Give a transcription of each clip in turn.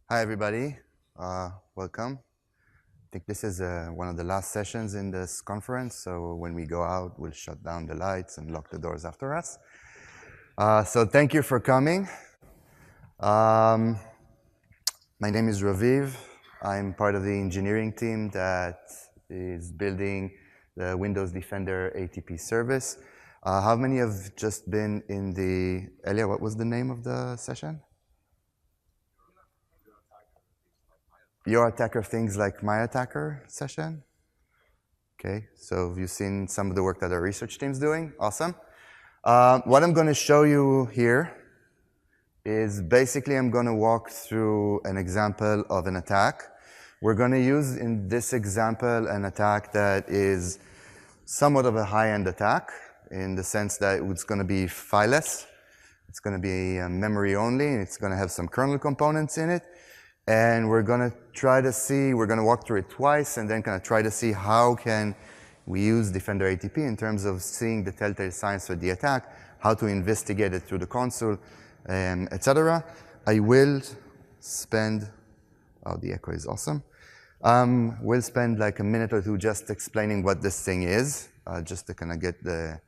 Hi, everybody. Welcome. I think this is one of the last sessions in this conference, so when we go out, we'll shut down the lights and lock the doors after us. So thank you for coming. My name is Raviv. I'm part of the engineering team that is building the Windows Defender ATP service. How many have just been in the, Elia, what was the name of the session? Your attacker things like my attacker session. Okay, so have you seen some of the work that our research team's doing? Awesome. What I'm going to show you here is basically I'm going to walk through an example of an attack. We're going to use in this example an attack that is somewhat of a high-end attack in the sense that it's going to be fileless. It's going to be memory only, and it's going to have some kernel components in it. And we're going to try to see, we're going to walk through it twice and then kind of try to see how can we use Defender ATP in terms of seeing the telltale signs for the attack, how to investigate it through the console, etc. I will spend, oh, the echo is awesome. We'll spend like a minute or two just explaining what this thing is, just to kind of get the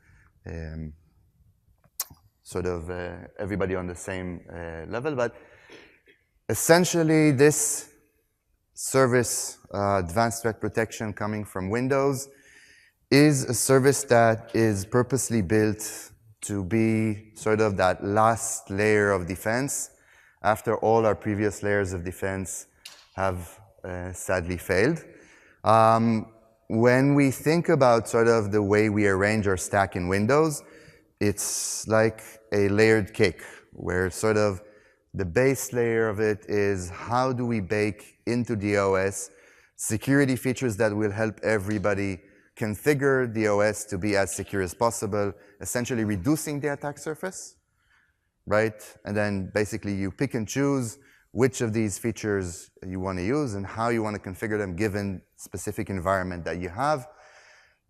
sort of everybody on the same level. But essentially, this service, Advanced Threat Protection coming from Windows, is a service that is purposely built to be sort of that last layer of defense after all our previous layers of defense have sadly failed. When we think about sort of the way we arrange our stack in Windows, it's like a layered cake where sort of the base layer of it is how do we bake into the OS security features that will help everybody configure the OS to be as secure as possible, essentially reducing the attack surface, right? And then basically you pick and choose which of these features you want to use and how you want to configure them given specific environment that you have.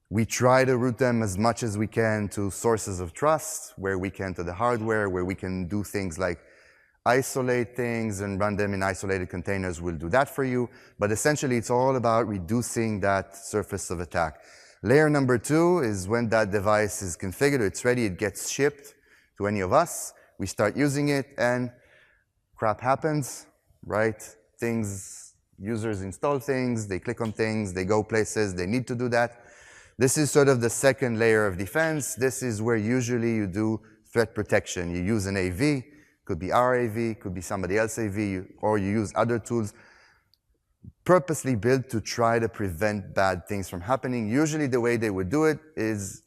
We try to route them as much as we can to sources of trust, where we can to the hardware, where we can do things like isolate things and run them in isolated containers. Will do that for you. But essentially, it's all about reducing that surface of attack. Layer number 2 is when that device is configured, it's ready, it gets shipped to any of us. We start using it, and crap happens, right? Users install things, they click on things, they go places, they need to do that. This is sort of the second layer of defense. This is where usually you do threat protection. You use an AV. Could be our AV, could be somebody else's AV, or you use other tools purposely built to try to prevent bad things from happening. Usually the way they would do it is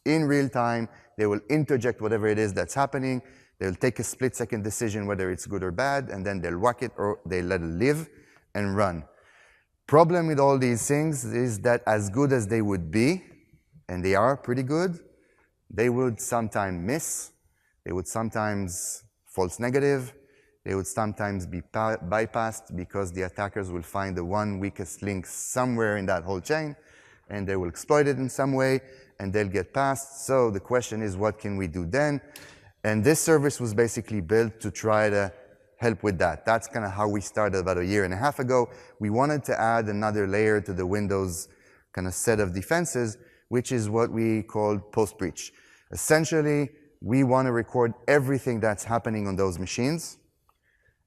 in real time, they will interject whatever it is that's happening. They'll take a split-second decision whether it's good or bad, and then they'll whack it or they let it live and run. Problem with all these things is that as good as they would be, and they are pretty good, they would sometimes miss. They would sometimes false negative. They would sometimes be bypassed because the attackers will find the one weakest link somewhere in that whole chain, and they will exploit it in some way, and they'll get passed. So the question is, what can we do then? And this service was basically built to try to help with that. That's kind of how we started about a year and a half ago. We wanted to add another layer to the Windows kind of set of defenses, which is what we called post-breach. Essentially, we want to record everything that's happening on those machines,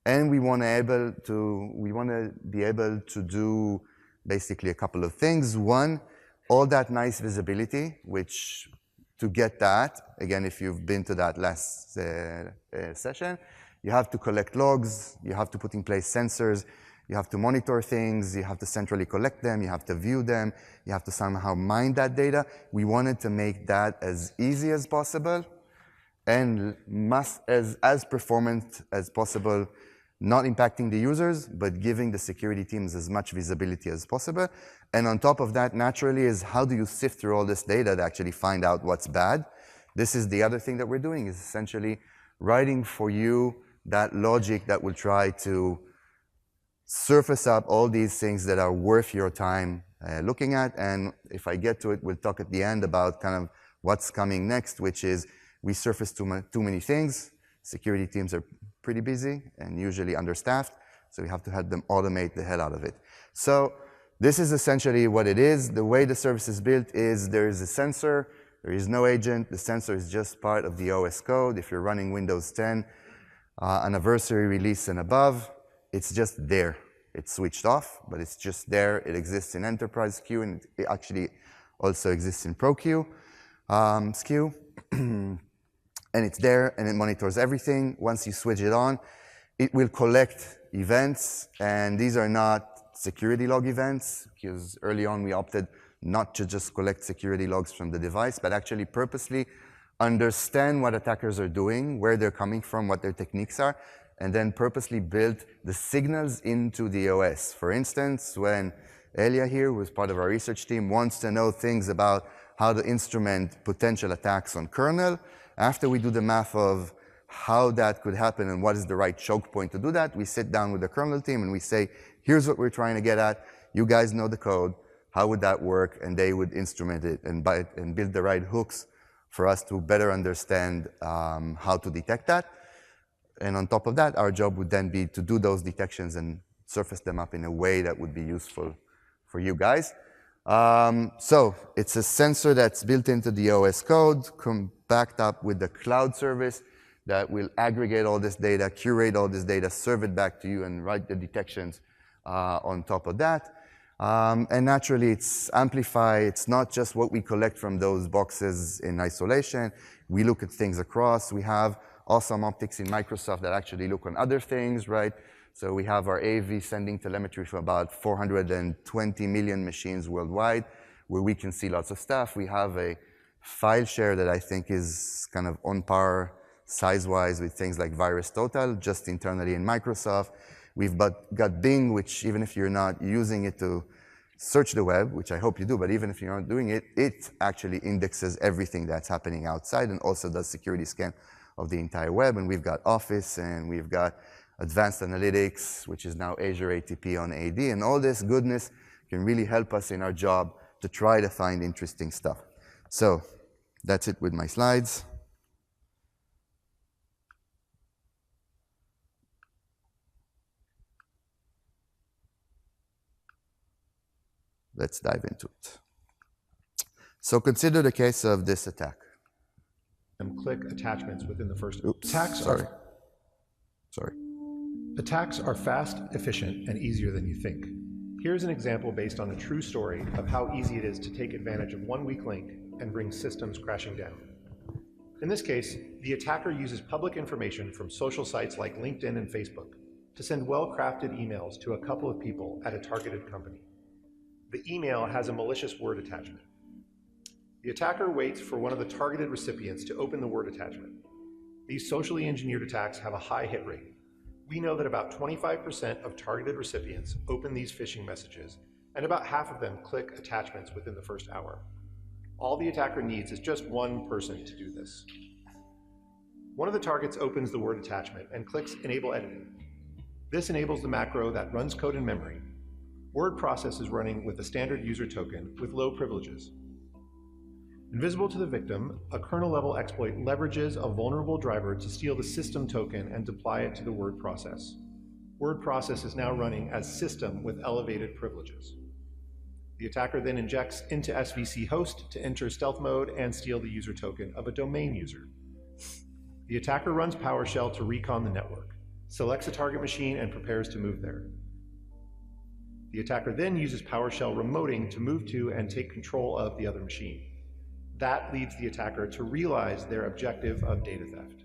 and we want to be able to do basically a couple of things. One, all that nice visibility, which to get that, again, if you've been to that last session, you have to collect logs, you have to put in place sensors, you have to monitor things, you have to centrally collect them, you have to view them, you have to somehow mine that data. We wanted to make that as easy as possible and as performant as possible, not impacting the users, but giving the security teams as much visibility as possible. And on top of that, naturally, is how do you sift through all this data to actually find out what's bad? This is the other thing that we're doing, is essentially writing for you that logic that will try to surface up all these things that are worth your time looking at. And if I get to it, we'll talk at the end about kind of what's coming next, which is we surface too many things. Security teams are pretty busy and usually understaffed. So we have to help them automate the hell out of it. So this is essentially what it is. The way the service is built is there is a sensor. There is no agent. The sensor is just part of the OS code. If you're running Windows 10, anniversary release and above, it's just there. It's switched off, but it's just there. It exists in Enterprise queue, and it actually also exists in Pro queue, SKU. And it's there, and it monitors everything. Once you switch it on, it will collect events, and these are not security log events, because early on we opted not to just collect security logs from the device, but actually purposely understand what attackers are doing, where they're coming from, what their techniques are, and then purposely build the signals into the OS. For instance, when Elia here, who is part of our research team, wants to know things about how to instrument potential attacks on kernel, after we do the math of how that could happen and what is the right choke point to do that, we sit down with the kernel team and we say, here's what we're trying to get at. You guys know the code. How would that work? And they would instrument it and build the right hooks for us to better understand how to detect that. And on top of that, our job would then be to do those detections and surface them up in a way that would be useful for you guys. So it's a sensor that's built into the OS code, backed up with the cloud service that will aggregate all this data, curate all this data, serve it back to you, and write the detections on top of that. And naturally, it's amplify. It's not just what we collect from those boxes in isolation. We look at things across. We have awesome optics in Microsoft that actually look on other things, right? So we have our AV sending telemetry for about 420 million machines worldwide, where we can see lots of stuff. We have a file share that I think is kind of on par size-wise with things like VirusTotal, just internally in Microsoft. We've got Bing, which even if you're not using it to search the web, which I hope you do, but even if you're not doing it, it actually indexes everything that's happening outside and also does security scan of the entire web. And we've got Office, and we've got Advanced Analytics, which is now Azure ATP on AD. And all this goodness can really help us in our job to try to find interesting stuff. So that's it with my slides. Let's dive into it. So consider the case of this attack. And click attachments within the first. Oops, sorry. Attacks are fast, efficient, and easier than you think. Here's an example based on a true story of how easy it is to take advantage of one weak link and bring systems crashing down. In this case, the attacker uses public information from social sites like LinkedIn and Facebook to send well-crafted emails to a couple of people at a targeted company. The email has a malicious word attachment. The attacker waits for one of the targeted recipients to open the word attachment. These socially engineered attacks have a high hit rate. We know that about 25% of targeted recipients open these phishing messages, and about half of them click attachments within the first hour. All the attacker needs is just one person to do this. One of the targets opens the word attachment and clicks Enable Editing. This enables the macro that runs code in memory. Word process is running with a standard user token with low privileges. Invisible to the victim, a kernel-level exploit leverages a vulnerable driver to steal the system token and deploy it to the word process. Word process is now running as system with elevated privileges. The attacker then injects into SVC host to enter stealth mode and steal the user token of a domain user. The attacker runs PowerShell to recon the network, selects a target machine, and prepares to move there. The attacker then uses PowerShell remoting to move to and take control of the other machine. That leads the attacker to realize their objective of data theft.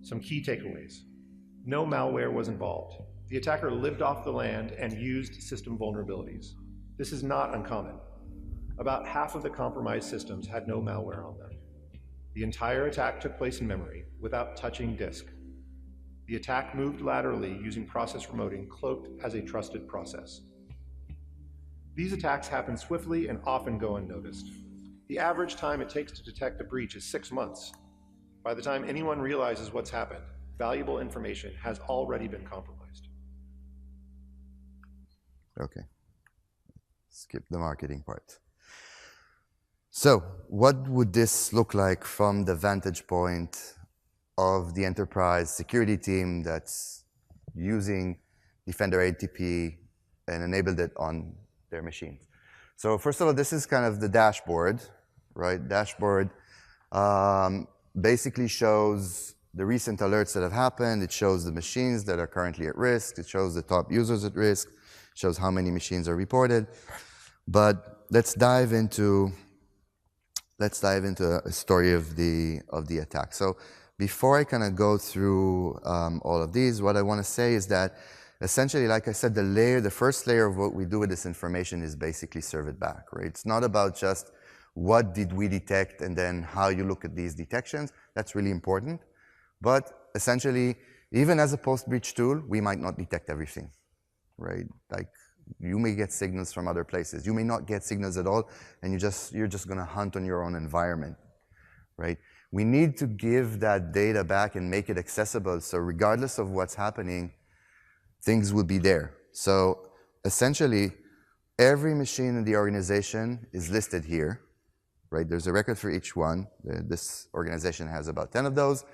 Some key takeaways. No malware was involved. The attacker lived off the land and used system vulnerabilities. This is not uncommon. About half of the compromised systems had no malware on them. The entire attack took place in memory without touching disk. The attack moved laterally using process remoting cloaked as a trusted process. These attacks happen swiftly and often go unnoticed. The average time it takes to detect a breach is 6 months. By the time anyone realizes what's happened, valuable information has already been compromised. Okay. Skip the marketing part. So what would this look like from the vantage point of the enterprise security team that's using Defender ATP and enabled it on their machines. So first of all, this is kind of the dashboard, right? Dashboard basically shows the recent alerts that have happened. It shows the machines that are currently at risk. It shows the top users at risk. It shows how many machines are reported. But let's dive into a story of the attack. So before I kind of go through all of these, what I want to say is that essentially, like I said, the first layer of what we do with this information is basically serve it back, right? It's not about just what did we detect and then how you look at these detections. That's really important. But essentially, even as a post-breach tool, we might not detect everything, right? Like, you may get signals from other places. You may not get signals at all, and you're just going to hunt on your own environment, right? We need to give that data back and make it accessible, so regardless of what's happening, things will be there. So essentially, every machine in the organization is listed here, right? There's a record for each one. This organization has about 10 of those.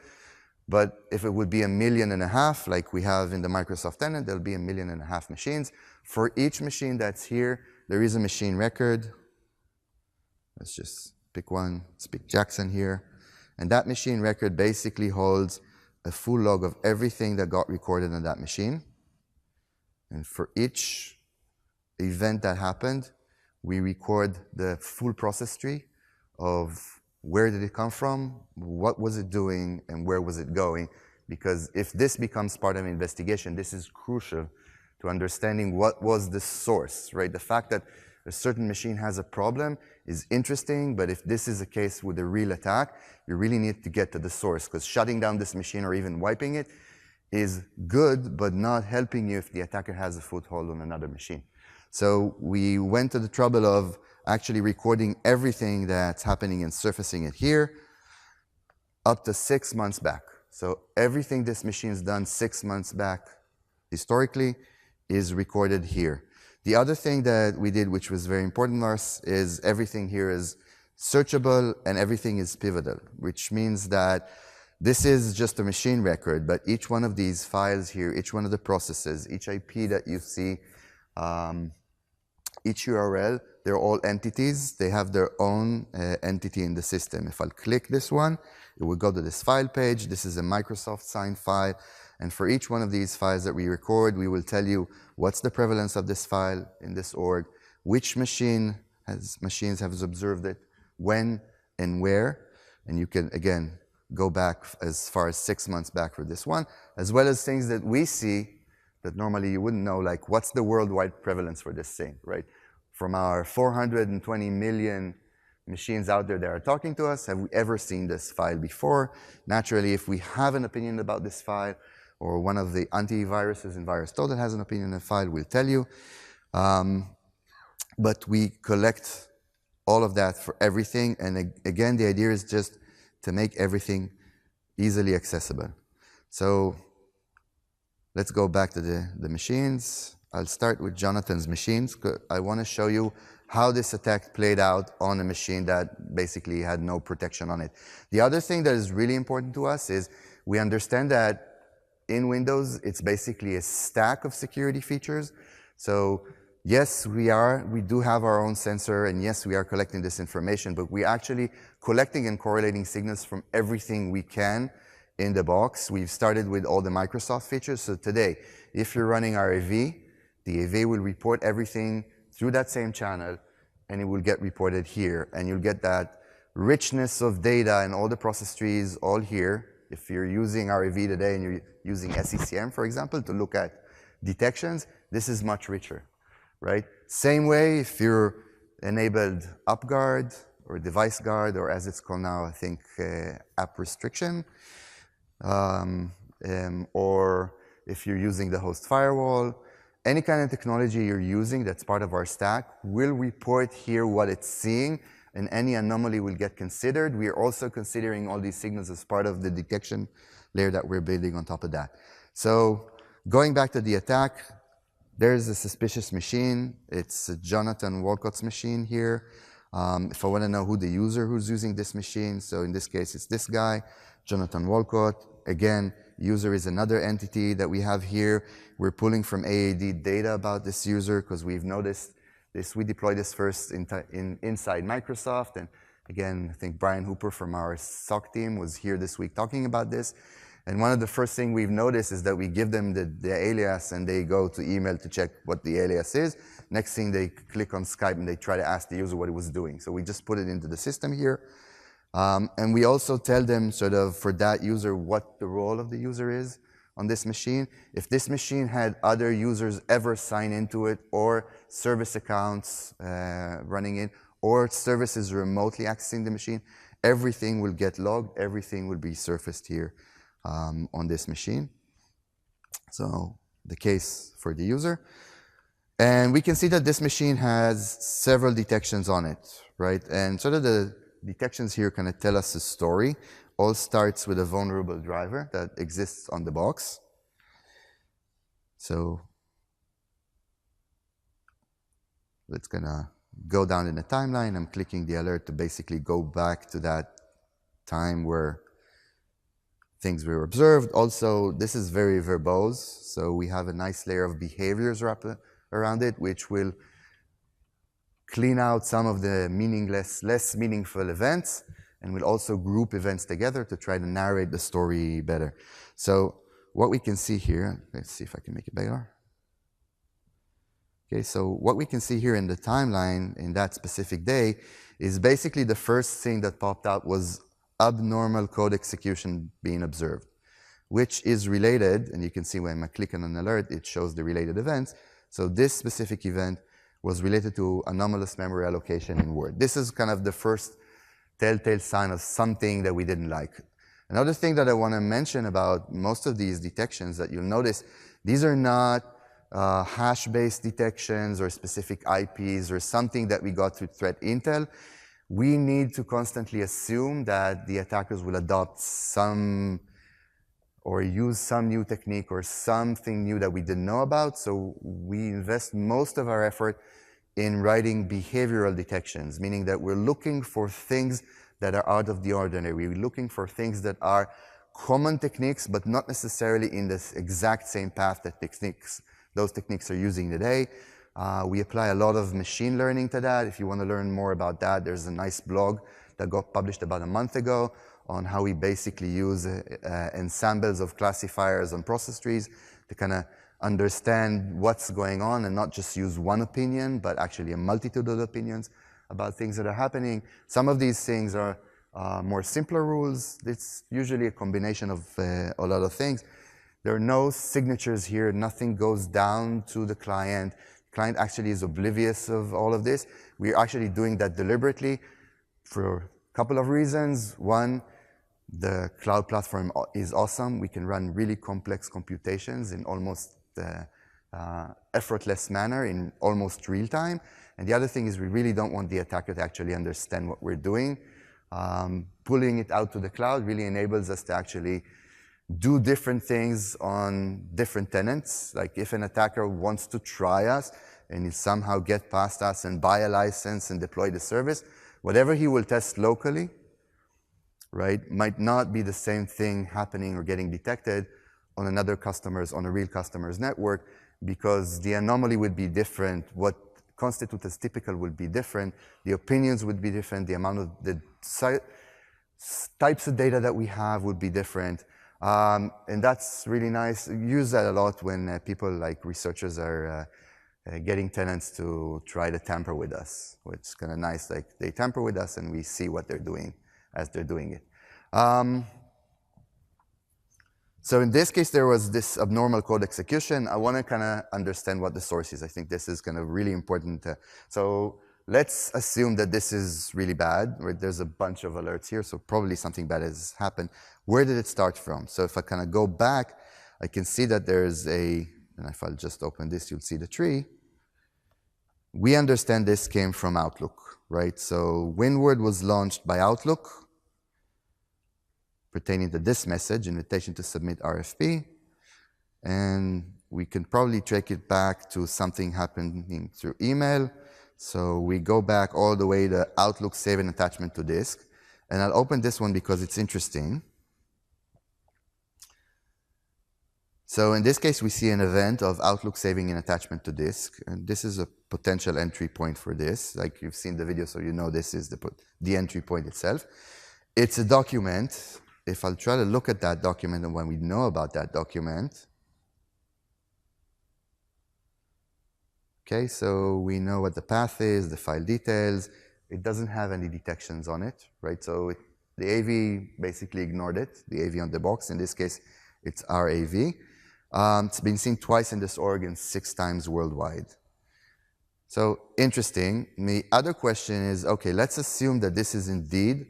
But if it would be 1.5 million, like we have in the Microsoft tenant, there'll be 1.5 million machines. For each machine that's here, there is a machine record. Let's just pick one. Let's pick Jackson here. And that machine record basically holds a full log of everything that got recorded on that machine. And for each event that happened, we record the full process tree of where did it come from, what was it doing, and where was it going. Because if this becomes part of an investigation, this is crucial to understanding what was the source, right? The fact that a certain machine has a problem is interesting, but if this is a case with a real attack, you really need to get to the source, because shutting down this machine or even wiping it is good, but not helping you if the attacker has a foothold on another machine. So we went to the trouble of actually recording everything that's happening and surfacing it here up to 6 months back. So everything this machine's done 6 months back historically is recorded here. The other thing that we did, which was very important for us, is everything here is searchable and everything is pivotal, which means that this is just a machine record, but each one of these files here, each one of the processes, each IP that you see, each URL, they're all entities. They have their own entity in the system. If I'll click this one, it will go to this file page. This is a Microsoft signed file. And for each one of these files that we record, we will tell you what's the prevalence of this file in this org, which machines have observed it, when and where. And you can, again, go back as far as 6 months back for this one, as well as things that we see that normally you wouldn't know, like what's the worldwide prevalence for this thing, right? From our 420 million machines out there that are talking to us, have we ever seen this file before? Naturally, if we have an opinion about this file, or one of the antiviruses in VirusTotal has an opinion on the file, we'll tell you. But we collect all of that for everything. And again, the idea is just to make everything easily accessible. So let's go back to the machines. I'll start with Jonathan's machines. I want to show you how this attack played out on a machine that basically had no protection on it. The other thing that is really important to us is we understand that in Windows, it's basically a stack of security features. So yes, we do have our own sensor, and yes, we are collecting this information, but we're actually collecting and correlating signals from everything we can in the box. We've started with all the Microsoft features. So today, if you're running our AV, the AV will report everything through that same channel, and it will get reported here. And you'll get that richness of data and all the process trees all here. If you're using our AV today and you're using SCCM, for example, to look at detections, this is much richer, right? Same way, if you're enabled UpGuard or Device Guard, or as it's called now, I think, app restriction, or if you're using the host firewall, any kind of technology you're using that's part of our stack will report here what it's seeing, and any anomaly will get considered. We are also considering all these signals as part of the detection layer that we're building on top of that. So going back to the attack, there's a suspicious machine. It's Jonathan Walcott's machine here. If I want to know who the user who's using this machine, so in this case, it's this guy, Jonathan Walcott. Again, User is another entity that we have here. We're pulling from AAD data about this user because we've noticed this. We deployed this first inside Microsoft. And again, I think Brian Hooper from our SOC team was here this week talking about this. And one of the first things we've noticed is that we give them the alias and they go to email to check what the alias is. Next thing, they click on Skype and they try to ask the user what it was doing. So we just put it into the system here. And we also tell them sort of for that user what the role of the user is on this machine. If this machine had other users ever sign into it or service accounts running it or services remotely accessing the machine, everything will get logged, everything will be surfaced here on this machine. So the case for the user. And we can see that this machine has several detections on it, right? And sort of the detections here kind of tell us a story. All starts with a vulnerable driver that exists on the box. So let's gonna go down in the timeline. I'm clicking the alert to basically go back to that time where things were observed. Also, this is very verbose, so we have a nice layer of behaviors wrapped around it, which will clean out some of the meaningless, less meaningful events, and we'll also group events together to try to narrate the story better. So what we can see here, let's see if I can make it bigger. Okay, so what we can see here in the timeline in that specific day is basically the first thing that popped out was abnormal code execution being observed, which is related, and you can see when I click on an alert, it shows the related events. So this specific event was related to anomalous memory allocation in Word. This is kind of the first telltale sign of something that we didn't like. Another thing that I want to mention about most of these detections that you'll notice, these are not hash-based detections or specific IPs or something that we got through threat intel. We need to constantly assume that the attackers will adopt some or use some new technique or something new that we didn't know about. So we invest most of our effort in writing behavioral detections, meaning that we're looking for things that are out of the ordinary. We're looking for things that are common techniques, but not necessarily in this exact same path that those techniques are using today. We apply a lot of machine learning to that. If you want to learn more about that, there's a nice blog that got published about a month ago on how we basically use ensembles of classifiers and process trees to kind of understand what's going on and not just use one opinion, but actually a multitude of opinions about things that are happening. Some of these things are more simpler rules. It's usually a combination of a lot of things. There are no signatures here. Nothing goes down to the client. The client actually is oblivious of all of this. We're actually doing that deliberately for a couple of reasons. One, the cloud platform is awesome. We can run really complex computations in almost effortless manner in almost real time. And the other thing is we really don't want the attacker to actually understand what we're doing. Pulling it out to the cloud really enables us to actually do different things on different tenants. Like if an attacker wants to try us and he somehow get past us and buy a license and deploy the service, whatever he will test locally, right, might not be the same thing happening or getting detected on another customer's, on a real customer's network, because the anomaly would be different. What constitutes as typical would be different. The opinions would be different. The amount of the types of data that we have would be different. And that's really nice. Use that a lot when people like researchers are getting tenants to try to tamper with us, which is kind of nice. Like they tamper with us and we see what they're doing as they're doing it. So in this case, there was this abnormal code execution. I want to kind of understand what the source is. I think this is kind of really important. So let's assume that this is really bad. Right? There's a bunch of alerts here, so probably something bad has happened. Where did it start from? So if I kind of go back, I can see that there's and if I'll just open this, you'll see the tree. We understand this came from Outlook, right? So WinWord was launched by Outlook, pertaining to this message, invitation to submit RFP. And we can probably track it back to something happening through email. So we go back all the way to Outlook save an attachment to disk. And I'll open this one because it's interesting. So in this case, we see an event of Outlook saving an attachment to disk, and this is a potential entry point for this. Like you've seen the video, so you know this is the entry point itself. It's a document. If I'll try to look at that document and what we know about that document, okay, so we know what the path is, the file details. It doesn't have any detections on it, right? So the AV basically ignored it, the AV on the box. In this case, it's our AV. It's been seen twice in this org and 6 times worldwide. So interesting. The other question is, okay, let's assume that this is indeed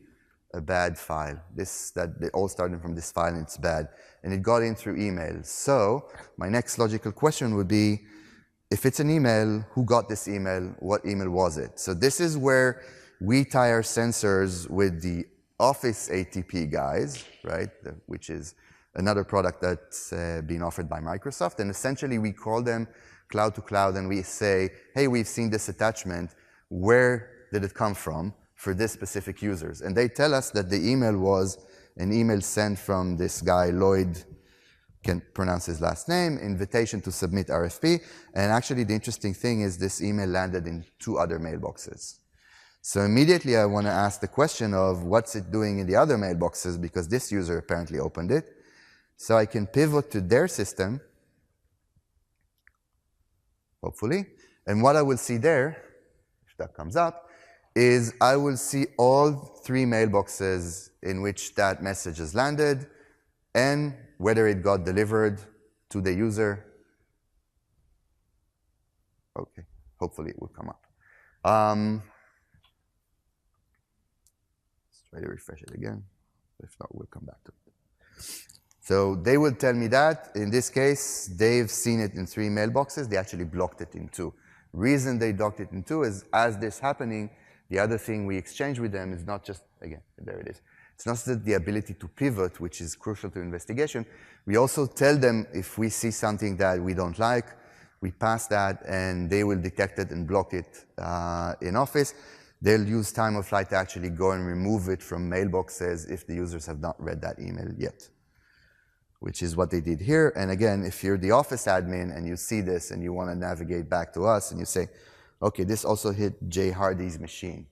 a bad file. That they all started from this file and it's bad. And it got in through email. So my next logical question would be, if it's an email, who got this email? What email was it? So this is where we tie our sensors with the Office ATP guys, right? Which is another product that's being offered by Microsoft. And essentially, we call them cloud to cloud, and we say, hey, we've seen this attachment. Where did it come from for this specific users? And they tell us that the email was an email sent from this guy, Lloyd, can't pronounce his last name, invitation to submit RFP. And actually, the interesting thing is this email landed in 2 other mailboxes. So immediately, I want to ask the question of what's it doing in the other mailboxes, because this user apparently opened it. So I can pivot to their system, hopefully. And what I will see there, if that comes up, is I will see all 3 mailboxes in which that message has landed and whether it got delivered to the user. Okay, hopefully it will come up. Let's try to refresh it again. If not, we'll come back to it. So they will tell me that. In this case, they've seen it in 3 mailboxes. They actually blocked it in 2. Reason they blocked it in 2 is as this happening, the other thing we exchange with them is not just, again, there it is. It's not just the ability to pivot, which is crucial to investigation. We also tell them if we see something that we don't like, we pass that, and they will detect it and block it in Office. They'll use time of flight to actually go and remove it from mailboxes if the users have not read that email yet, which is what they did here. And again, if you're the Office admin and you see this and you want to navigate back to us and you say, okay, this also hit Jay Hardy's machine.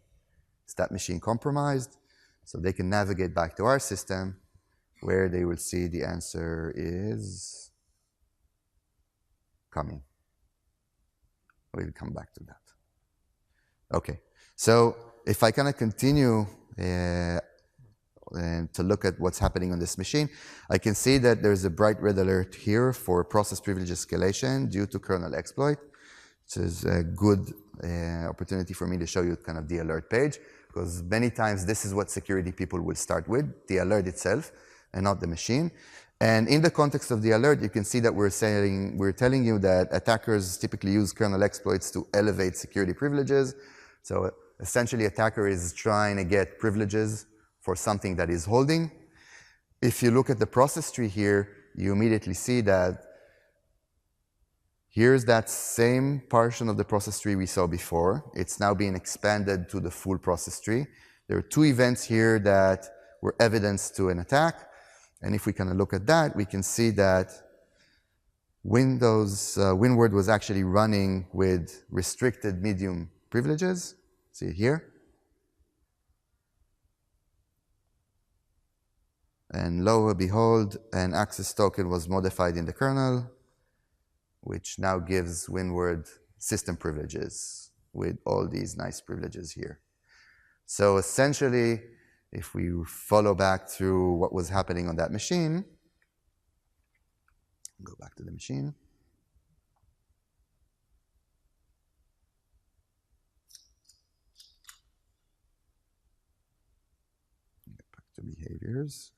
Is that machine compromised? So they can navigate back to our system where they will see the answer is coming. We'll come back to that. Okay, so if I kind of continue to look at what's happening on this machine, I can see that there's a bright red alert here for process privilege escalation due to kernel exploit, which is a good opportunity for me to show you kind of the alert page, because many times this is what security people will start with, the alert itself, and not the machine. And in the context of the alert, you can see that we're telling you that attackers typically use kernel exploits to elevate security privileges. So essentially, attacker is trying to get privileges for something that is holding. If you look at the process tree here, you immediately see that here's that same portion of the process tree we saw before. It's now being expanded to the full process tree. There are 2 events here that were evidence to an attack. And if we kind of look at that, we can see that WinWord was actually running with restricted medium privileges. See it here. And lo and behold, an access token was modified in the kernel, which now gives WinWord system privileges with all these nice privileges here. So essentially, if we follow back through what was happening on that machine, go back to the machine. Get back to behaviors.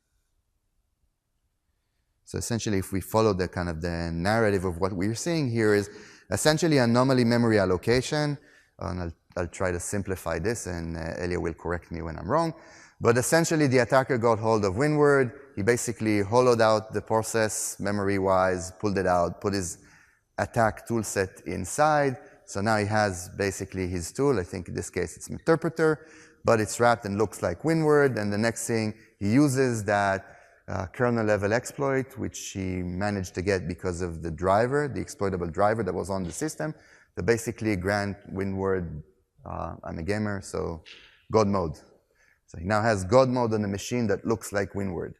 So essentially, if we follow the kind of the narrative of what we're seeing here is essentially anomaly memory allocation. And I'll try to simplify this, and Elia will correct me when I'm wrong. But essentially, the attacker got hold of WinWord. He basically hollowed out the process memory-wise, pulled it out, put his attack toolset inside. So now he has basically his tool. I think in this case it's interpreter, but it's wrapped and looks like WinWord. And the next thing, he uses that kernel level exploit, which he managed to get because of the driver, the exploitable driver that was on the system, that basically grant Windward, I'm a gamer, so God mode. So he now has God mode on the machine that looks like Windward.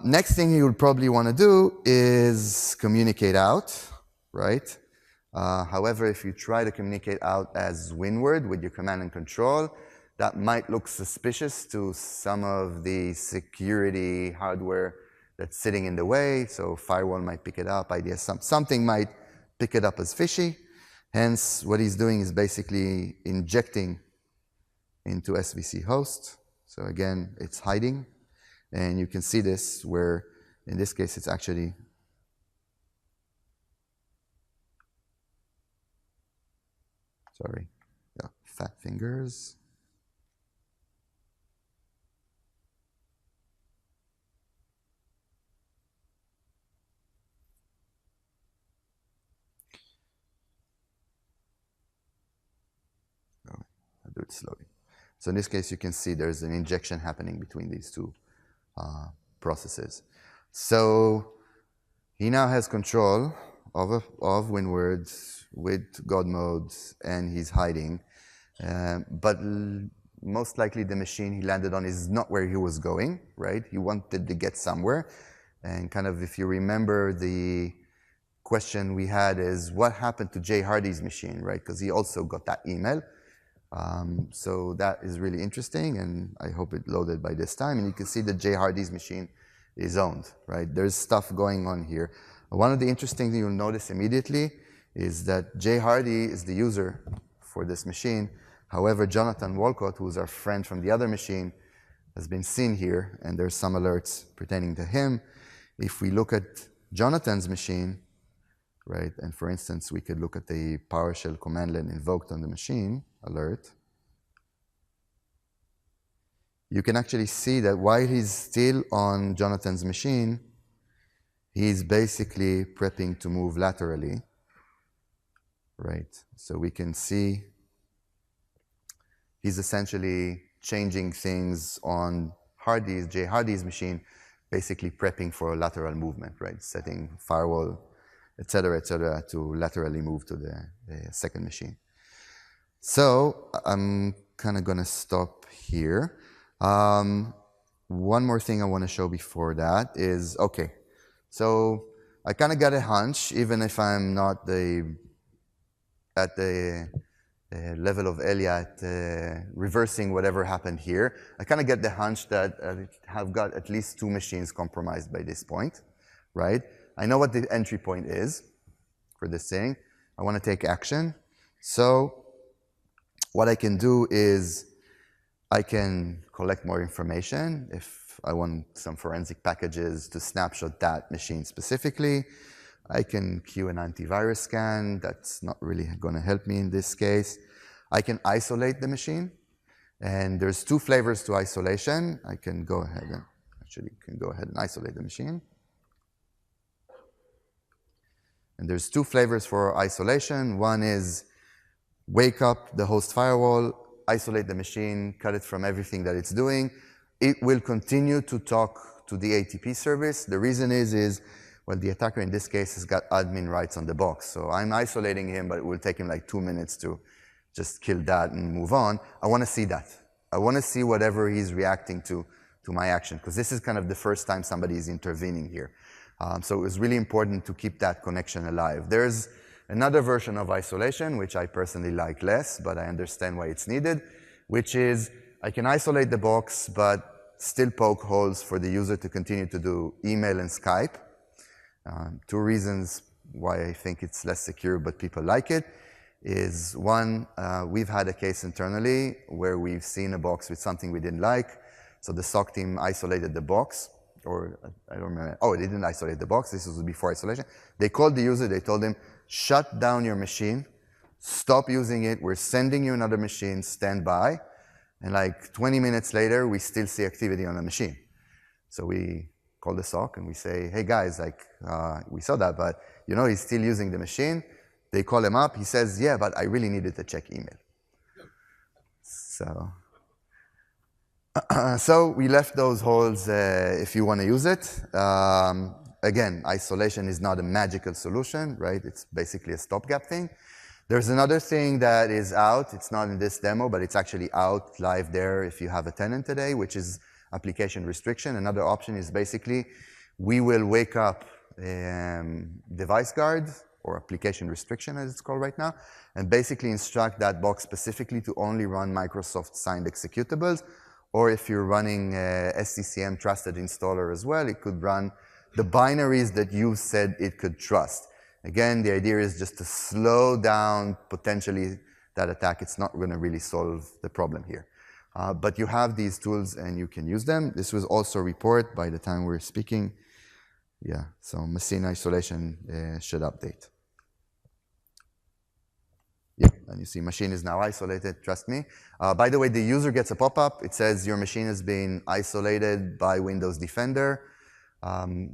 Next thing you would probably want to do is communicate out, right? However, if you try to communicate out as Windward with your command and control, that might look suspicious to some of the security hardware that's sitting in the way. So firewall might pick it up, something might pick it up as fishy. Hence, what he's doing is basically injecting into SVC host. So again, it's hiding. And you can see this where, in this case, it's actually sorry, yeah, fat fingers. I'll do it slowly. So in this case, you can see there's an injection happening between these two processes. So he now has control of Windward with God mode, and he's hiding. But most likely the machine he landed on is not where he was going, right? He wanted to get somewhere. And kind of, if you remember, the question we had is, what happened to Jay Hardy's machine, right? Because he also got that email. So that is really interesting, and I hope it loaded by this time. And you can see that Jay Hardy's machine is owned, right? There's stuff going on here. One of the interesting things you'll notice immediately is that Jay Hardy is the user for this machine. However, Jonathan Walcott, who's our friend from the other machine, has been seen here, and there's some alerts pertaining to him. If we look at Jonathan's machine, right, and for instance, we could look at the PowerShell command line invoked on the machine alert. You can actually see that while he's still on Jonathan's machine, he's basically prepping to move laterally, right? So we can see he's essentially changing things on Jay Hardy's machine, basically prepping for a lateral movement, right? Setting firewall, et cetera, to laterally move to the second machine. So I'm kind of going to stop here. One more thing I want to show before that is, okay, so I kind of got a hunch, even if I'm not at the level of Eli at reversing whatever happened here. I kind of get the hunch that I have got at least 2 machines compromised by this point, right? I know what the entry point is for this thing. I want to take action. So what I can do is I can collect more information if I want some forensic packages to snapshot that machine specifically. I can queue an antivirus scan. That's not really going to help me in this case. I can isolate the machine. And there's 2 flavors to isolation. I can go ahead and isolate the machine. And there's 2 flavors for isolation. One is wake up the host firewall, isolate the machine, cut it from everything that it's doing. It will continue to talk to the ATP service. The reason is well, the attacker in this case has got admin rights on the box. So I'm isolating him, but it will take him like 2 minutes to just kill that and move on. I want to see that. I want to see whatever he's reacting to my action, because this is kind of the first time somebody is intervening here. So it was really important to keep that connection alive. There's another version of isolation, which I personally like less, but I understand why it's needed, which is I can isolate the box, but still poke holes for the user to continue to do email and Skype. 2 reasons why I think it's less secure, but people like it, is one, we've had a case internally where we've seen a box with something we didn't like. So the SOC team isolated the box, or I don't remember. Oh, they didn't isolate the box. This was before isolation. They called the user. They told him, shut down your machine. Stop using it. We're sending you another machine. Stand by. And like 20 minutes later, we still see activity on the machine. So we call the SOC and we say, hey guys, like we saw that, but you know he's still using the machine. They call him up. He says, yeah, but I really needed to check email. So So we left those holes if you want to use it. Again, isolation is not a magical solution, right? It's basically a stopgap thing. There's another thing that is out. It's not in this demo, but it's actually out live there if you have a tenant today, which is application restriction. Another option is basically we will wake up device guard or application restriction as it's called right now, and basically instruct that box specifically to only run Microsoft signed executables. Or if you're running SCCM trusted installer as well, it could run the binaries that you said it could trust. Again, the idea is just to slow down potentially that attack. It's not going to really solve the problem here. But you have these tools and you can use them. This was also a report by the time we're speaking. Yeah, so machine isolation should update. Yeah, and you see machine is now isolated, trust me. By the way, the user gets a pop-up. It says your machine has been isolated by Windows Defender.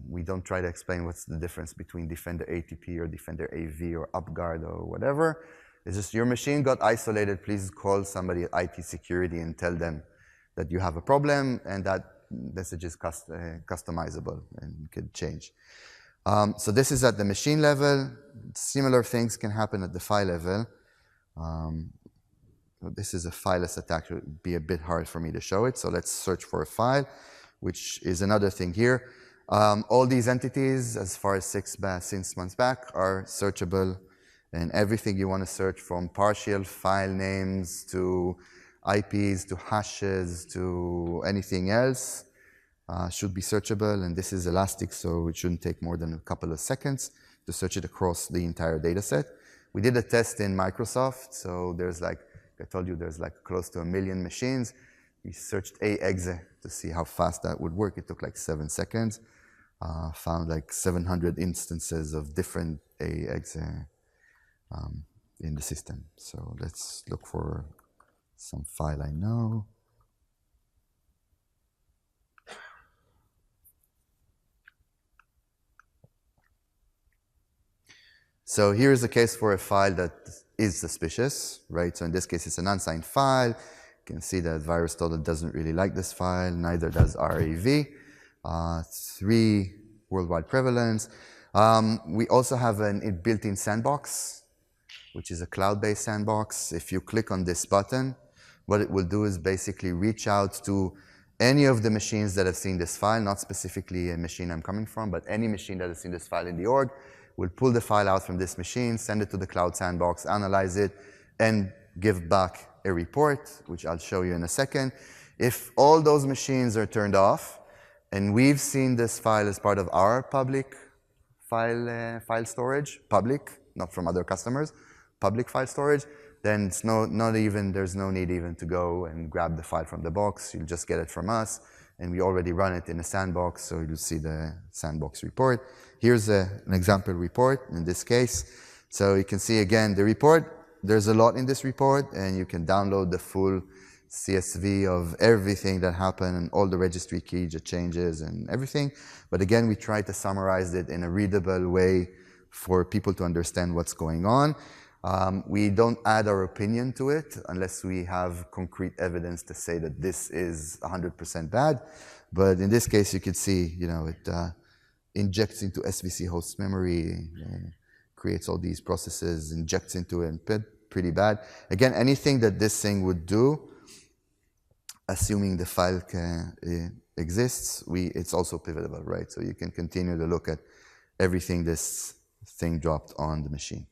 We don't try to explain what's the difference between Defender ATP or Defender AV or UpGuard or whatever. It's just your machine got isolated. Please call somebody at IT security and tell them that you have a problem, and that message is customizable and could change. So this is at the machine level. Similar things can happen at the file level. This is a fileless attack. It would be a bit hard for me to show it. So let's search for a file, which is another thing here. All these entities, as far as 6 months back, are searchable. And everything you want to search, from partial file names to IPs to hashes to anything else, should be searchable. And this is elastic, so it shouldn't take more than a couple of seconds to search it across the entire data set. We did a test in Microsoft, so there's like, I told you, there's like close to 1 million machines. We searched aexe to see how fast that would work. It took like 7 seconds. Found like 700 instances of different aexe in the system. So let's look for some file I know. So here's a case for a file that is suspicious, right? So in this case, it's an unsigned file. You can see that VirusTotal doesn't really like this file, neither does RAV. 3 worldwide prevalence. We also have a built-in sandbox, which is a cloud-based sandbox. If you click on this button, what it will do is basically reach out to any of the machines that have seen this file, not specifically a machine I'm coming from, but any machine that has seen this file in the org, will pull the file out from this machine, send it to the cloud sandbox, analyze it, and give back a report, which I'll show you in a second. If all those machines are turned off, and we've seen this file as part of our public file storage, public, not from other customers, public file storage, then it's there's no need even to go and grab the file from the box. You'll just get it from us, and we already run it in a sandbox, so you'll see the sandbox report. Here's an example report in this case. So you can see again the report. There's a lot in this report, and you can download the full CSV of everything that happened and all the registry key changes and everything. But again, we try to summarize it in a readable way for people to understand what's going on. We don't add our opinion to it unless we have concrete evidence to say that this is 100% bad. But in this case, you can see, it injects into SVC host memory, creates all these processes, injects into it, pretty bad. Again, anything that this thing would do, assuming the file exists, it's also pivotable, right? So you can continue to look at everything this thing dropped on the machine.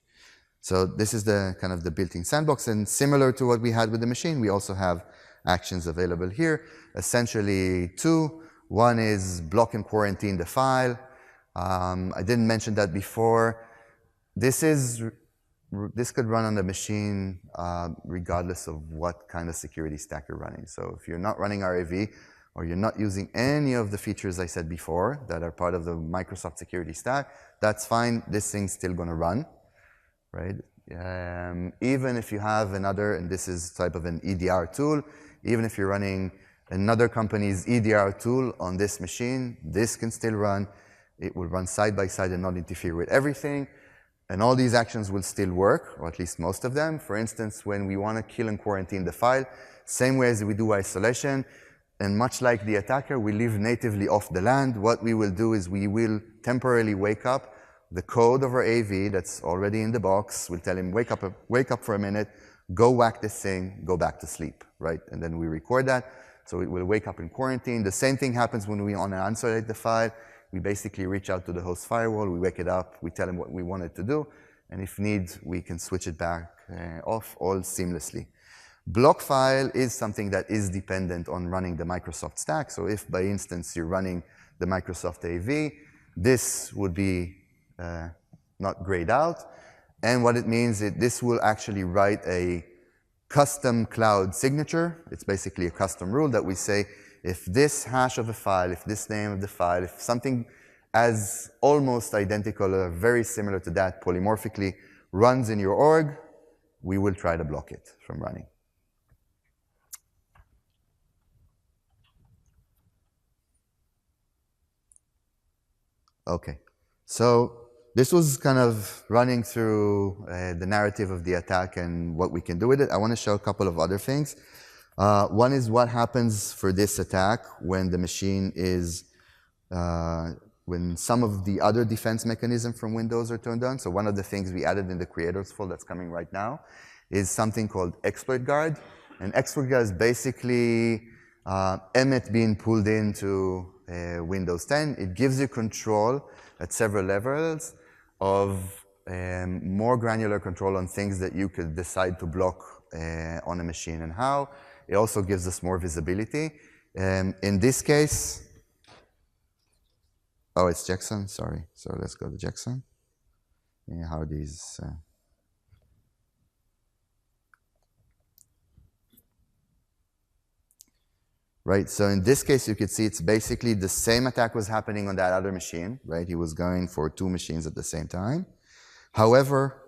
So this is the kind of the built-in sandbox, and similar to what we had with the machine, we also have actions available here. Essentially 2. One is block and quarantine the file. I didn't mention that before. This could run on the machine regardless of what kind of security stack you're running. So if you're not running RAV, or you're not using any of the features I said before that are part of the Microsoft security stack, that's fine. This thing's still going to run, right? Even if you have another, and this is type of an EDR tool, even if you're running another company's EDR tool on this machine, this can still run. It will run side by side and not interfere with everything. And all these actions will still work, or at least most of them. For instance, when we want to kill and quarantine the file, same way as we do isolation, And much like the attacker, we live natively off the land. What we will do is we will temporarily wake up the code of our AV that's already in the box. We'll tell him, wake up for a minute, go whack this thing, go back to sleep, right? And then we record that. So it will wake up in quarantine. The same thing happens when we want to isolate the file. We basically reach out to the host firewall, we wake it up, we tell him what we want it to do, and if need, we can switch it back off all seamlessly. Block file is something that is dependent on running the Microsoft stack. So if, by instance, you're running the Microsoft AV, this would be not grayed out. And what it means is this will actually write a custom cloud signature. It's basically a custom rule that we say, if this hash of a file, if this name of the file, if something as almost identical or very similar to that polymorphically runs in your org, we will try to block it from running. Okay, so this was kind of running through the narrative of the attack and what we can do with it. I want to show a couple of other things. One is what happens for this attack when the machine is, when some of the other defense mechanisms from Windows are turned on. So one of the things we added in the creators folder that's coming right now is something called exploit guard. And exploit guard is basically Emmet being pulled into Windows 10. It gives you control at several levels of more granular control on things that you could decide to block on a machine and how. It also gives us more visibility. In this case, oh, it's Jackson, sorry. So let's go to Jackson. Yeah, how these... Right, so in this case, you could see it's basically the same attack was happening on that other machine, right? He was going for 2 machines at the same time. However,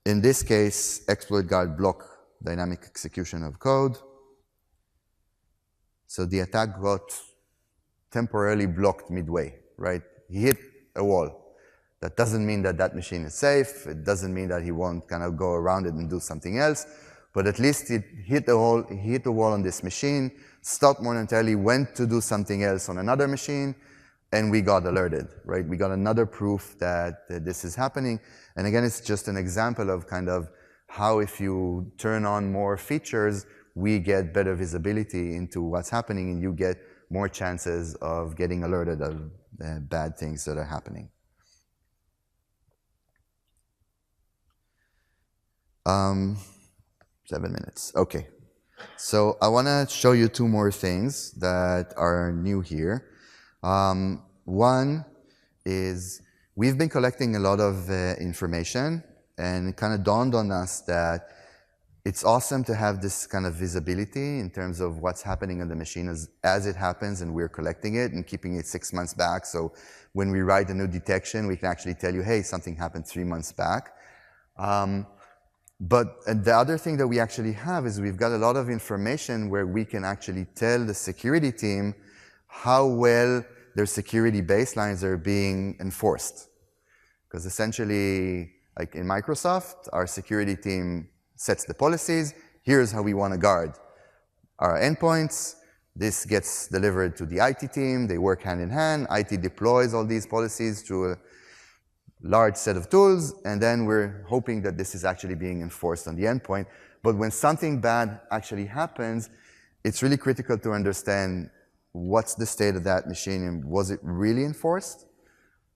in this case, exploit guard block dynamic execution of code. So the attack got temporarily blocked midway, right? He hit a wall. That doesn't mean that that machine is safe. It doesn't mean that he won't kind of go around it and do something else. But at least it hit the wall on this machine, stopped momentarily, went to do something else on another machine, and we got alerted, right? We got another proof that this is happening. And again, it's just an example of kind of how if you turn on more features, we get better visibility into what's happening, and you get more chances of getting alerted of bad things that are happening. 7 minutes, okay. So I want to show you 2 more things that are new here. One is we've been collecting a lot of information, and it kind of dawned on us that it's awesome to have this kind of visibility in terms of what's happening on the machine as it happens, and we're collecting it and keeping it 6 months back. So when we write a new detection, we can actually tell you, hey, something happened 3 months back. But the other thing that we actually have is we've got a lot of information where we can actually tell the security team how well their security baselines are being enforced. Because essentially, like in Microsoft, our security team sets the policies. Here's how we want to guard our endpoints. This gets delivered to the IT team. They work hand in hand. IT deploys all these policies through a large set of tools, and then we're hoping that this is actually being enforced on the endpoint. But when something bad actually happens, it's really critical to understand what's the state of that machine and was it really enforced?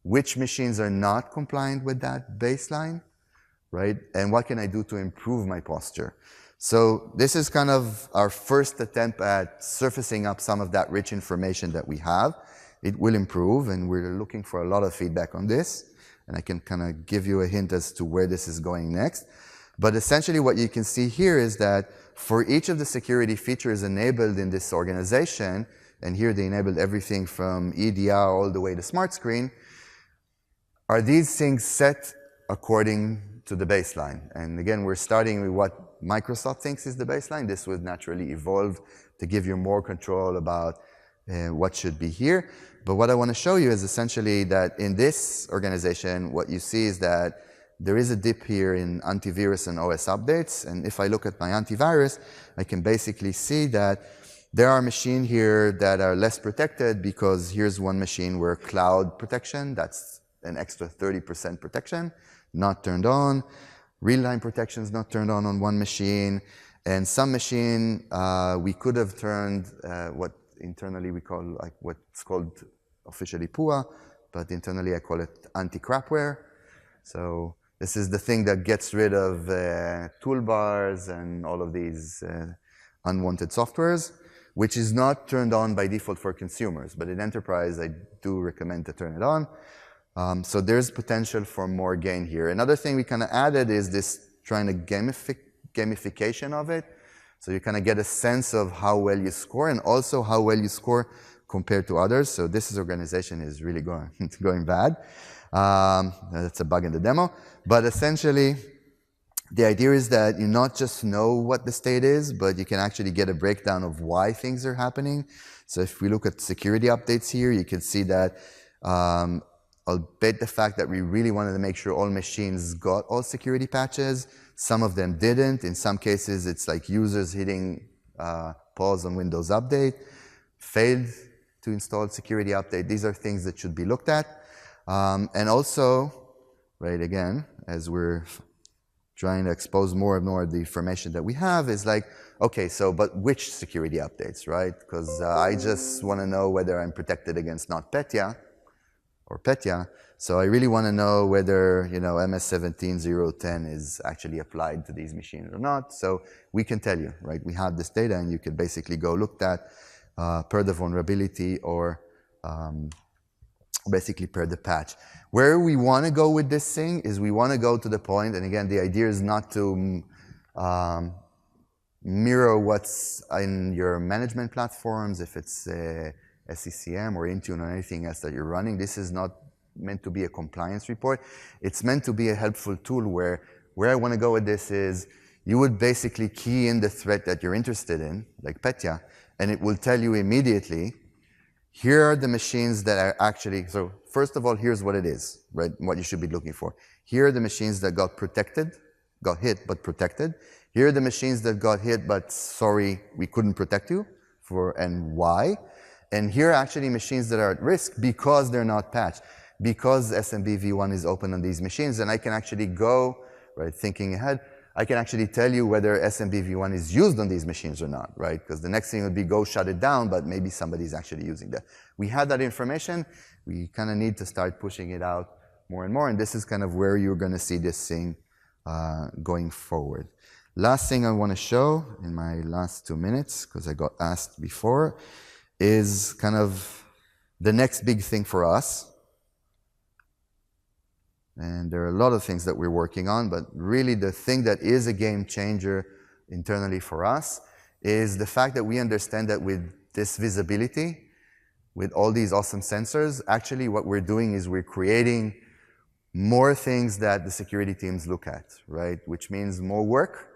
Which machines are not compliant with that baseline, right? And what can I do to improve my posture? So this is kind of our first attempt at surfacing up some of that rich information that we have. It will improve, and we're looking for a lot of feedback on this. And I can kind of give you a hint as to where this is going next. But essentially what you can see here is that for each of the security features enabled in this organization, and here they enabled everything from EDR all the way to Smart Screen, are these things set according to the baseline? And again, we're starting with what Microsoft thinks is the baseline. This would naturally evolve to give you more control about what should be here. But what I want to show you is essentially that in this organization, what you see is that there is a dip here in antivirus and OS updates. And if I look at my antivirus, I can basically see that There are machines here that are less protected because here's one machine where cloud protection, that's an extra 30% protection, not turned on. Real-time protection is not turned on one machine. And some machine, we could have turned what internally we call, like what's called officially PUA, but internally I call it anti-crapware. So this is the thing that gets rid of toolbars and all of these unwanted softwares, which is not turned on by default for consumers. But in enterprise, I do recommend to turn it on. So there's potential for more gain here. Another thing we kind of added is this trying to gamification of it. So you kind of get a sense of how well you score and also how well you score compared to others. So this organization is really going bad. That's a bug in the demo. But essentially, the idea is that you not just know what the state is, but you can actually get a breakdown of why things are happening. So if we look at security updates here, you can see that albeit the fact that we really wanted to make sure all machines got all security patches, some of them didn't. In some cases, it's like users hitting pause on Windows Update, failed to install security update. These are things that should be looked at. And also, right, again, as we're trying to expose more and more of the information that we have is like, okay, so, but which security updates, right? Because I just want to know whether I'm protected against NotPetya or Petya. So I really want to know whether, you know, MS-17.0.10 is actually applied to these machines or not. So we can tell you, right? We have this data and you can basically go look at per the vulnerability or basically per the patch. Where we want to go with this thing is we want to go to the point, and again, the idea is not to mirror what's in your management platforms, if it's SCCM or Intune or anything else that you're running. This is not meant to be a compliance report. It's meant to be a helpful tool where I want to go with this is you would basically key in the threat that you're interested in, like Petya, and it will tell you immediately, here are the machines that are actually, so first of all, here's what it is, right? What you should be looking for. Here are the machines that got hit, but protected. Here are the machines that got hit, but sorry, we couldn't protect you and why. And here are actually machines that are at risk because they're not patched, because SMB v1 is open on these machines. And I can actually go, right, thinking ahead, I can actually tell you whether SMB v1 is used on these machines or not, right? Because the next thing would be go shut it down, but maybe somebody's actually using that. We have that information. We kind of need to start pushing it out more and more. And this is kind of where you're going to see this thing going forward. Last thing I want to show in my last 2 minutes, because I got asked before, is kind of the next big thing for us. And there are a lot of things that we're working on, but really the thing that is a game changer internally for us is the fact that we understand that with this visibility, with all these awesome sensors, actually what we're doing is we're creating more things that the security teams look at, right? Which means more work,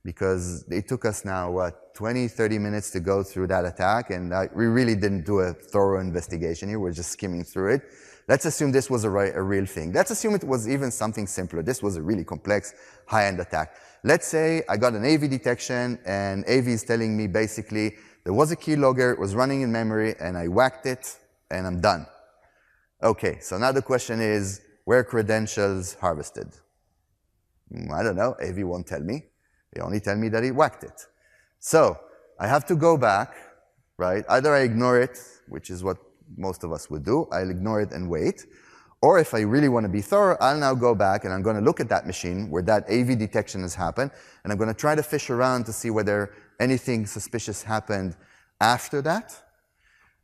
because it took us now, what, 20, 30 minutes to go through that attack, and we really didn't do a thorough investigation here. We're just skimming through it. Let's assume this was a real thing. Let's assume it was even something simpler. This was a really complex, high-end attack. Let's say I got an AV detection, and AV is telling me basically there was a keylogger, it was running in memory, and I whacked it, and I'm done. Okay, so now the question is, where credentials harvested? I don't know. AV won't tell me. They only tell me that he whacked it. So I have to go back, right? Either I ignore it, which is what most of us would do. I'll ignore it and wait. Or if I really want to be thorough, I'll now go back and I'm going to look at that machine where that AV detection has happened, and I'm going to try to fish around to see whether anything suspicious happened after that.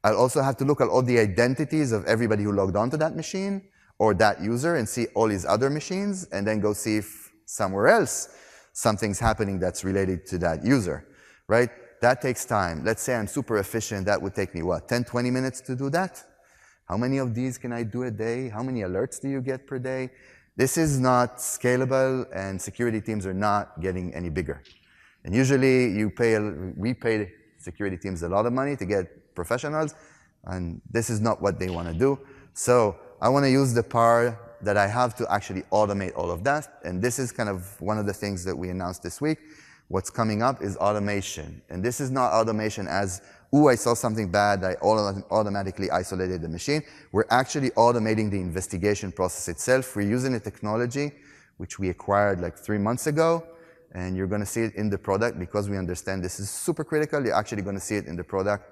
I'll also have to look at all the identities of everybody who logged onto that machine or that user and see all his other machines, and then go see if somewhere else something's happening that's related to that user, right? That takes time. Let's say I'm super efficient. That would take me, what, 10, 20 minutes to do that? How many of these can I do a day? How many alerts do you get per day? This is not scalable, and security teams are not getting any bigger. And usually we pay security teams a lot of money to get professionals, and this is not what they want to do. So I want to use the power that I have to actually automate all of that. And this is kind of one of the things that we announced this week. what's coming up is automation. And this is not automation as, ooh, I saw something bad, I automatically isolated the machine. We're actually automating the investigation process itself. We're using a technology which we acquired like 3 months ago, and you're going to see it in the product because we understand this is super critical. You're actually going to see it in the product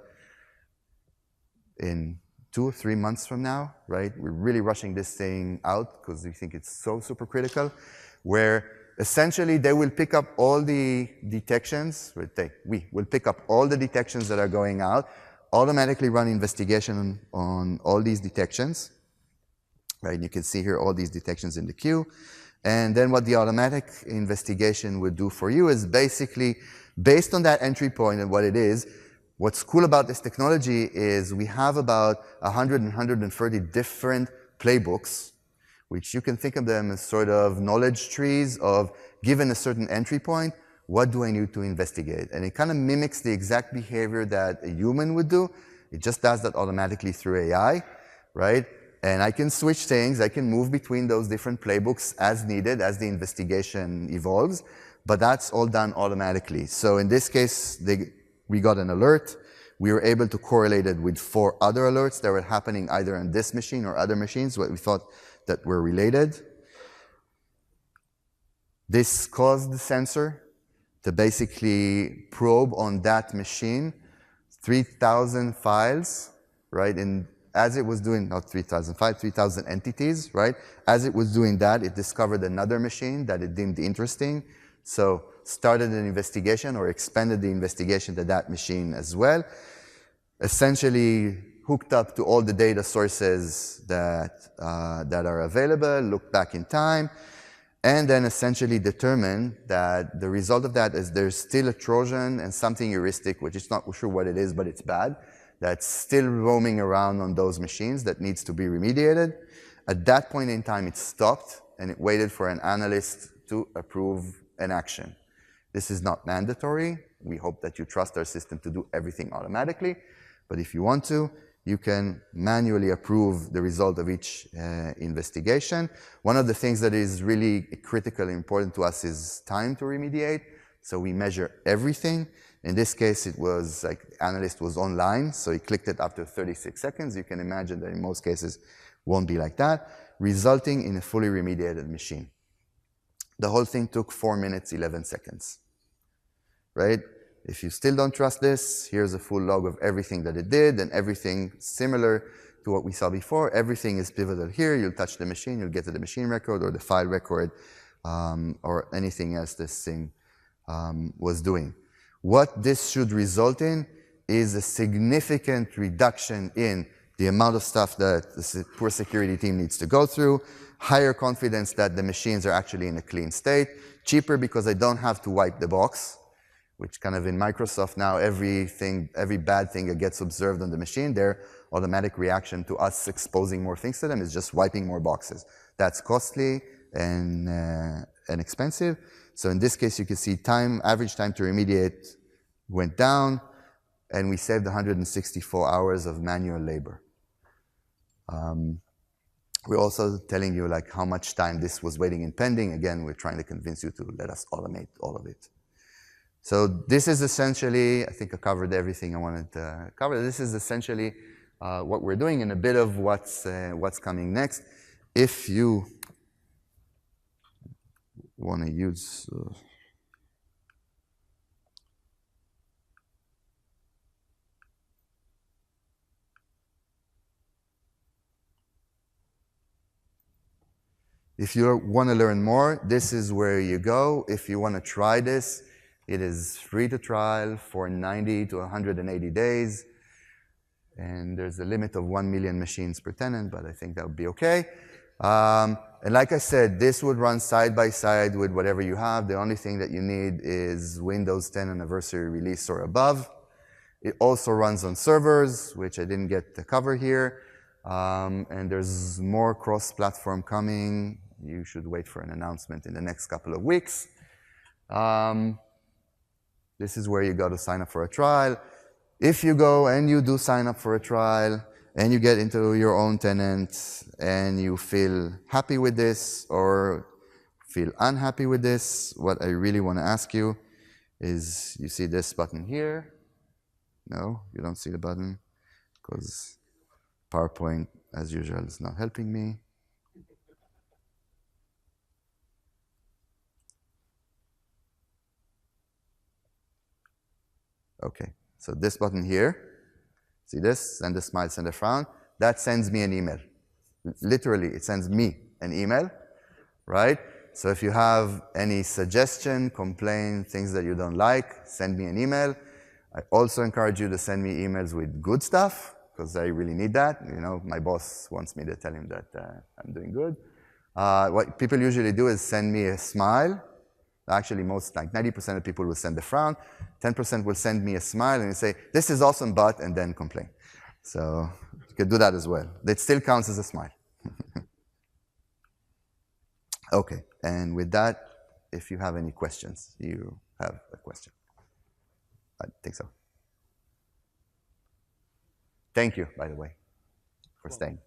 in 2 or 3 months from now, right? We're really rushing this thing out because we think it's so super critical, where essentially they will pick up all the detections, we will pick up all the detections that are going out, automatically run investigation on all these detections, right? You can see here all these detections in the queue. And then what the automatic investigation would do for you is basically, based on that entry point and what it is, what's cool about this technology is we have about 100 and 130 different playbooks, which you can think of them as sort of knowledge trees of, given a certain entry point, what do I need to investigate? And it kind of mimics the exact behavior that a human would do. It just does that automatically through AI, right? And I can switch things, I can move between those different playbooks as needed, as the investigation evolves, but that's all done automatically. So in this case, we got an alert. We were able to correlate it with 4 other alerts that were happening either on this machine or other machines, what we thought that were related. This caused the sensor to basically probe on that machine 3,000 files, right? And as it was doing, not 3,000 files, 3,000 entities, right? As it was doing that, it discovered another machine that it deemed interesting. So started an investigation or expanded the investigation to that machine as well. Essentially hooked up to all the data sources that are available, looked back in time, and then essentially determined that the result of that is there's still a Trojan and something heuristic, which is not sure what it is, but it's bad, that's still roaming around on those machines that needs to be remediated. At that point in time, it stopped, and it waited for an analyst to approve an action. This is not mandatory. We hope that you trust our system to do everything automatically. But if you want to, you can manually approve the result of each investigation. One of the things that is really critical and important to us is time to remediate. So we measure everything. In this case, it was like the analyst was online, so he clicked it after 36 seconds. You can imagine that in most cases won't be like that, resulting in a fully remediated machine. The whole thing took 4 minutes, 11 seconds, right? If you still don't trust this, here's a full log of everything that it did and everything similar to what we saw before. Everything is pivotal here. You'll touch the machine, you'll get to the machine record or the file record or anything else this thing was doing. What this should result in is a significant reduction in the amount of stuff that the poor security team needs to go through, higher confidence that the machines are actually in a clean state, cheaper because I don't have to wipe the box, which kind of in Microsoft now, every bad thing that gets observed on the machine, their automatic reaction to us exposing more things to them is just wiping more boxes. That's costly and expensive. So in this case, you can see average time to remediate went down, and we saved 164 hours of manual labor. We're also telling you like how much time this was waiting in pending. Again, we're trying to convince you to let us automate all of it. So this is essentially, I think I covered everything I wanted to cover. This is essentially what we're doing and a bit of what's coming next. If you want to use... If you want to learn more, this is where you go. If you want to try this, it is free to trial for 90 to 180 days. And there's a limit of 1 million machines per tenant, but I think that would be okay. And like I said, this would run side by side with whatever you have. The only thing that you need is Windows 10 anniversary release or above. It also runs on servers, which I didn't get to cover here. And there's more cross-platform coming. You should wait for an announcement in the next couple of weeks. This is where you go to sign up for a trial. If you go and you do sign up for a trial and you get into your own tenant and you feel happy with this or feel unhappy with this, what I really want to ask you is you see this button here. No, you don't see the button because PowerPoint, as usual, is not helping me. Okay, so this button here, see this? Send a smile, send a frown. That sends me an email. Literally, it sends me an email, right? So if you have any suggestion, complaint, things that you don't like, send me an email. I also encourage you to send me emails with good stuff, because I really need that. You know, my boss wants me to tell him that I'm doing good. What people usually do is send me a smile. Actually, most, like 90% of people will send a frown. 10% will send me a smile and say, this is awesome, but, and then complain. So you can do that as well. That still counts as a smile. Okay, and with that, if you have any questions, you have a question. I think so. Thank you, by the way, for staying.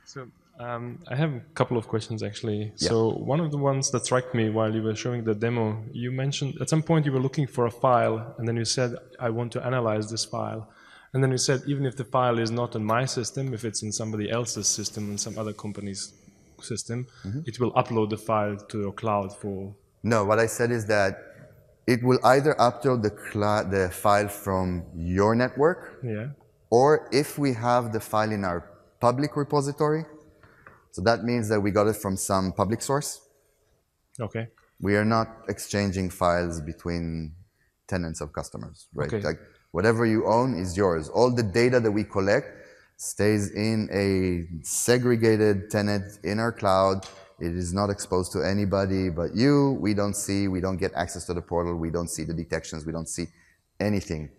So I have a couple of questions actually. Yeah. So one of the ones that struck me while you were showing the demo, you mentioned at some point you were looking for a file, and then you said, I want to analyze this file. And then you said, even if the file is not on my system, if it's in somebody else's system, in some other company's system, it will upload the file to your cloud for... No, what I said is that it will either upload the file from your network, Yeah. or if we have the file in our public repository, so that means that we got it from some public source. Okay. We are not exchanging files between tenants of customers, right? Okay. Like whatever you own is yours. All the data that we collect stays in a segregated tenant in our cloud. It is not exposed to anybody but you. We don't see, we don't get access to the portal. We don't see the detections. We don't see anything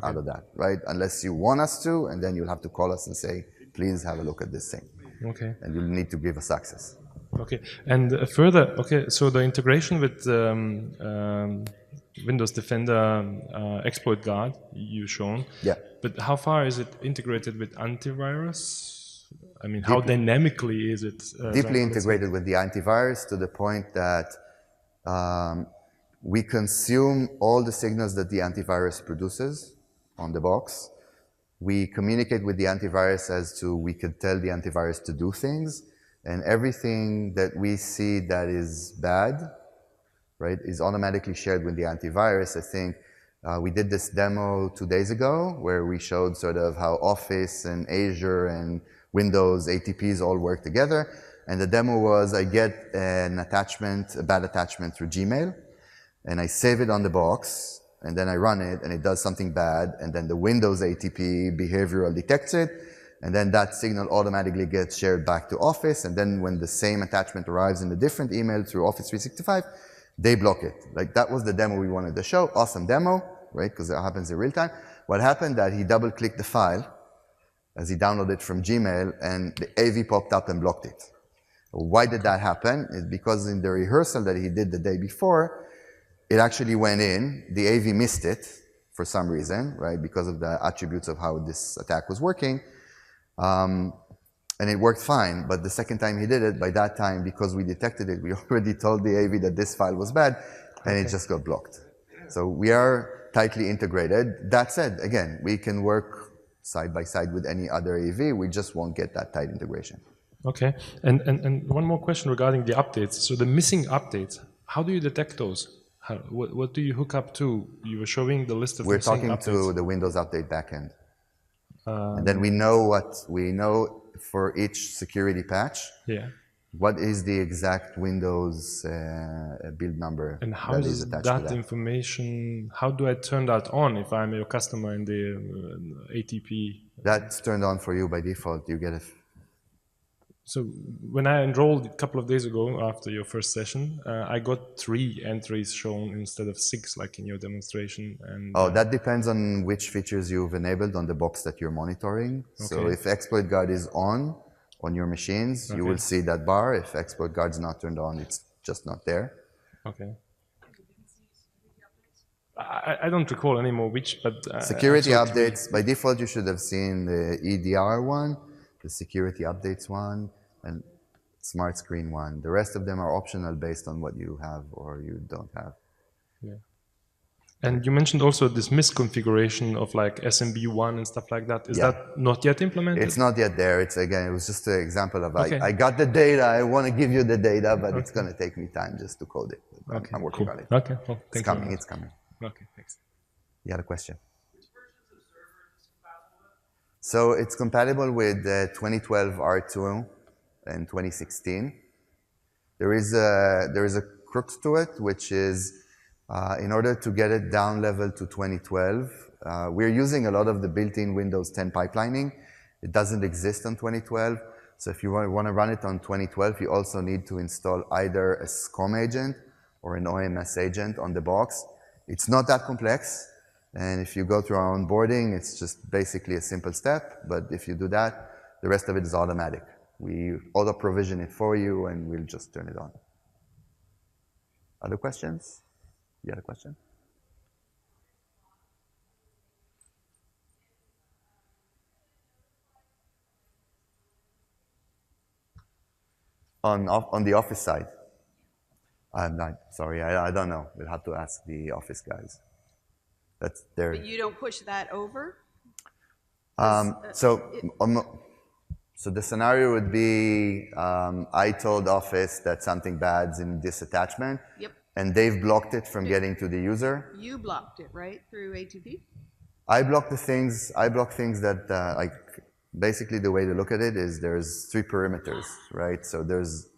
out of that, right? Unless you want us to, and then you'll have to call us and say, please have a look at this thing. Okay. And you'll need to give us access. Okay. And further, okay, so the integration with Windows Defender exploit guard you've shown. Yeah. But how far is it integrated with antivirus? I mean, how dynamically is it? Deeply integrated with the antivirus to the point that we consume all the signals that the antivirus produces on the box. We communicate with the antivirus as to, we could tell the antivirus to do things, and everything that we see that is bad, right, is automatically shared with the antivirus. I think we did this demo 2 days ago where we showed sort of how Office and Azure and Windows ATPs all work together. And the demo was, I get an attachment, a bad attachment through Gmail, and I save it on the box, and then I run it, and it does something bad, and then the Windows ATP behavioral detects it, and then that signal automatically gets shared back to Office, and then when the same attachment arrives in a different email through Office 365, they block it. Like, that was the demo we wanted to show. Awesome demo, right, because it happens in real time. What happened that he double-clicked the file as he downloaded it from Gmail, and the AV popped up and blocked it. Why did that happen? It's because in the rehearsal that he did the day before, it actually went in, the AV missed it for some reason, right, because of the attributes of how this attack was working. And it worked fine, but the second time he did it, by that time, because we detected it, we already told the AV that this file was bad, and it just got blocked. So we are tightly integrated. That said, again, we can work side by side with any other AV, we just won't get that tight integration. Okay, and one more question regarding the updates. So the missing updates, how do you detect those? What do you hook up to? You were showing the list of We're missing talking updates. to the Windows Update backend. And then we know for each security patch, yeah. what is the exact Windows build number And how that is is attached to that that. information, how do I turn that on if I'm your customer in the ATP? That's turned on for you by default. You get it. So when I enrolled a couple of days ago after your first session, I got 3 entries shown instead of 6 like in your demonstration. And That depends on which features you've enabled on the box that you're monitoring. So if Exploit Guard is on your machines, you will see that bar. If Exploit Guard is not turned on, it's just not there. Okay. I don't recall anymore which, but... security updates, by default you should have seen the EDR one, the security updates one, and smart screen one. The rest of them are optional based on what you have or you don't have. Yeah. And you mentioned also this misconfiguration of like SMB1 and stuff like that. Is Yeah. that not yet implemented? It's not yet there. It's again, it was just an example of Okay. I got the data, I want to give you the data, but it's going to take me time just to code it. Okay, I'm working cool. on it. Okay, well, It's coming, it's coming. Okay, thanks. You had a question? So it's compatible with 2012 R2 and 2016. There is a crux to it, which is in order to get it down level to 2012, we're using a lot of the built-in Windows 10 pipelining. It doesn't exist on 2012. So if you want to run it on 2012, you also need to install either a SCOM agent or an OMS agent on the box. It's not that complex. And if you go through our onboarding, it's just basically a simple step. But if you do that, the rest of it is automatic. We auto-provision it for you, and we'll just turn it on. Other questions? You had a question? On the Office side? I'm not, sorry, I don't know. We'll have to ask the Office guys. That's their... But you don't push that over? So the scenario would be, I told Office that something bad's in this attachment, Yep. and they've blocked it from getting to the user. You blocked it, right, through ATP? I block things that, like, basically the way to look at it is there's 3 perimeters, right? So there's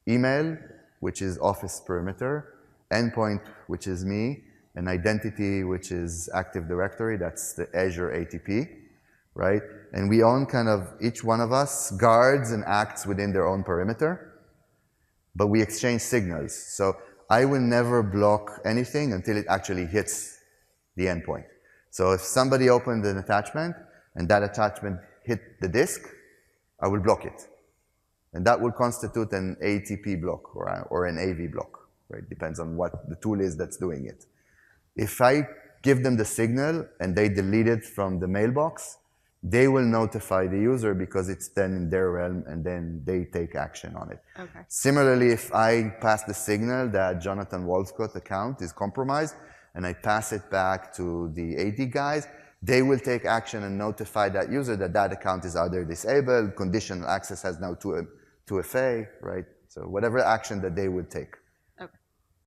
email, which is Office perimeter, endpoint, which is me, and identity, which is Active Directory, that's the Azure ATP, right? And we own kind of, each one of us guards and acts within their own perimeter, but we exchange signals. So I will never block anything until it actually hits the endpoint. So if somebody opened an attachment and that attachment hit the disk, I will block it. And that will constitute an ATP block or an AV block, right? Depends on what the tool is that's doing it. If I give them the signal and they delete it from the mailbox, they will notify the user because it's then in their realm and then they take action on it. Okay. Similarly, if I pass the signal that Jonathan Walscott account is compromised and I pass it back to the AD guys, they will take action and notify that user that that account is either disabled, conditional access has now 2FA, right? So whatever action that they would take.